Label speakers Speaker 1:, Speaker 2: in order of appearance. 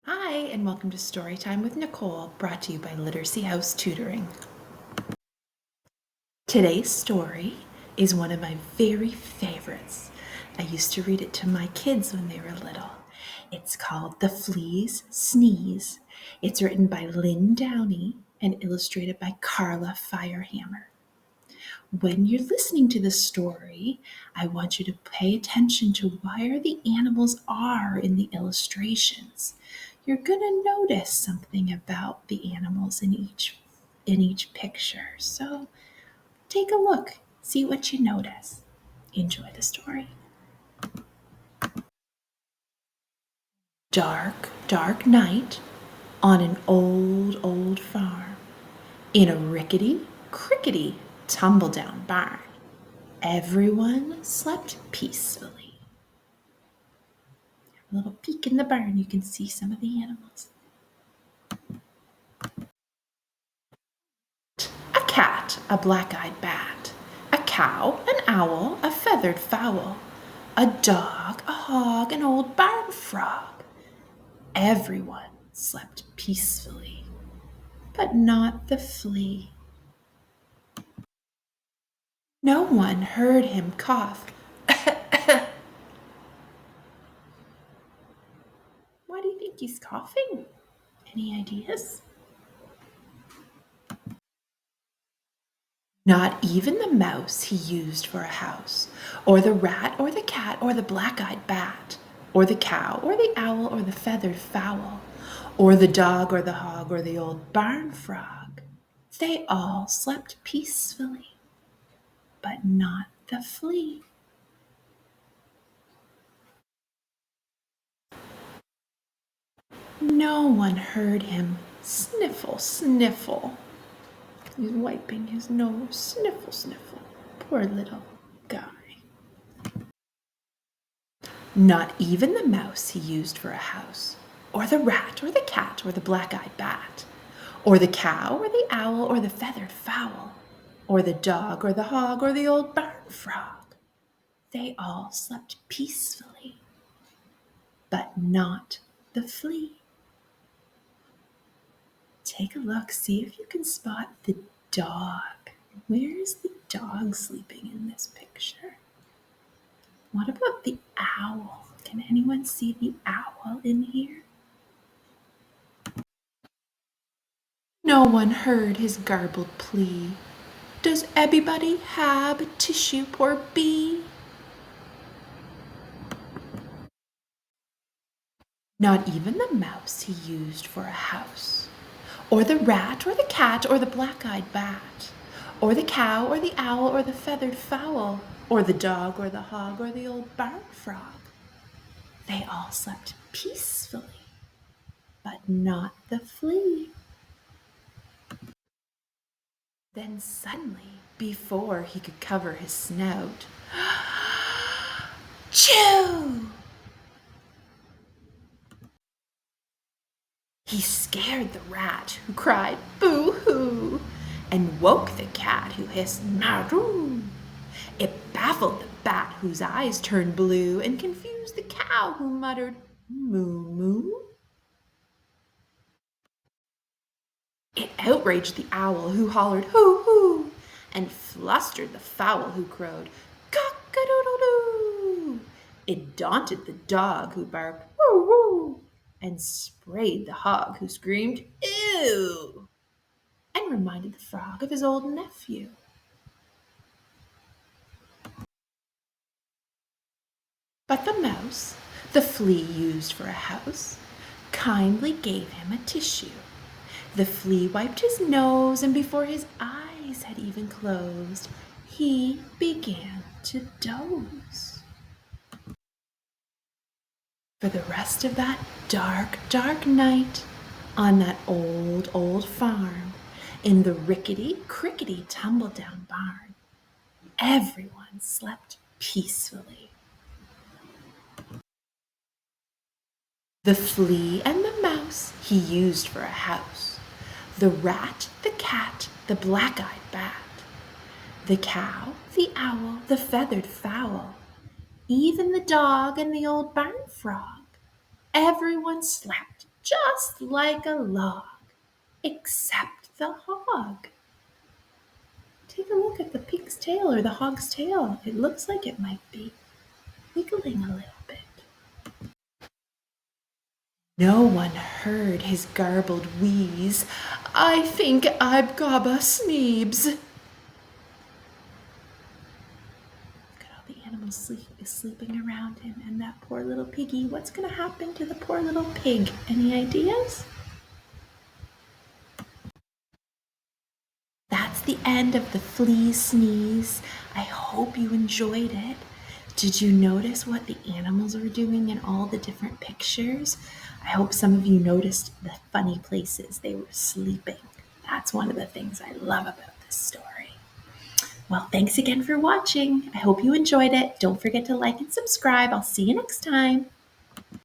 Speaker 1: Hi, and welcome to Storytime with Nicole, brought to you by Literacy House Tutoring. Today's story is one of my very favorites. I used to read it to my kids when they were little. It's called The Flea's Sneeze. It's written by Lynn Downey and illustrated by Karla Firehammer. When you're listening to the story, I want you to pay attention to where the animals are in the illustrations. You're going to notice something about the animals in each picture. So take a look, see what you notice. Enjoy the story. Dark, dark night on an old farm in a rickety, crickety, tumble-down barn. Everyone slept peacefully. A little peek in the barn, you can see some of the animals. A cat, a black-eyed bat. A cow, an owl, a feathered fowl. A dog, a hog, an old barn frog. Everyone slept peacefully, but not the flea. No one heard him cough. Why do you think he's coughing? Any ideas? Not even the mouse he used for a house, or the rat, or the cat, or the black-eyed bat, or the cow, or the owl, or the feathered fowl, or the dog, or the hog, or the old barn frog. They all slept peacefully, but not the flea. No one heard him sniffle, sniffle. He's wiping his nose, sniffle, sniffle. Poor little guy. Not even the mouse he used for a house, or the rat, or the cat, or the black-eyed bat, or the cow, or the owl, or the feathered fowl, or the dog, or the hog, or the old barn frog. They all slept peacefully, but not the flea. Take a look, see if you can spot the dog. Where is the dog sleeping in this picture? What about the owl? Can anyone see the owl in here? No one heard his garbled plea. Does everybody have a tissue, poor bee? Not even the mouse he used for a house, or the rat, or the cat, or the black-eyed bat, or the cow, or the owl, or the feathered fowl, or the dog, or the hog, or the old barn frog. They all slept peacefully, but not the flea. Then suddenly, before he could cover his snout, chew! He scared the rat, who cried boo-hoo, and woke the cat, who hissed maroo. It baffled the bat, whose eyes turned blue, and confused the cow, who muttered moo-moo. It outraged the owl, who hollered hoo-hoo, and flustered the fowl, who crowed cock-a-doodle-doo. It daunted the dog, who barked woo-woo, and sprayed the hog, who screamed ew, and reminded the frog of his old nephew. But the mouse, the flea used for a house, kindly gave him a tissue. The flea wiped his nose, and before his eyes had even closed, he began to doze. For the rest of that dark, dark night, on that old farm, in the rickety, crickety, tumble-down barn, everyone slept peacefully. The flea and the mouse he used for a house, the rat, the cat, the black-eyed bat, the cow, the owl, the feathered fowl, even the dog and the old barn frog. Everyone slept just like a log, except the hog. Take a look at the pig's tail or the hog's tail. It looks like it might be wiggling a little bit. No one heard his garbled wheeze. I think I've gobba sneebs. Look at all the animals sleeping around him and that poor little piggy. What's going to happen to the poor little pig? Any ideas? That's the end of the flea sneeze. I hope you enjoyed it. Did you notice what the animals were doing in all the different pictures? I hope some of you noticed the funny places they were sleeping. That's one of the things I love about this story. Well, thanks again for watching. I hope you enjoyed it. Don't forget to like and subscribe. I'll see you next time.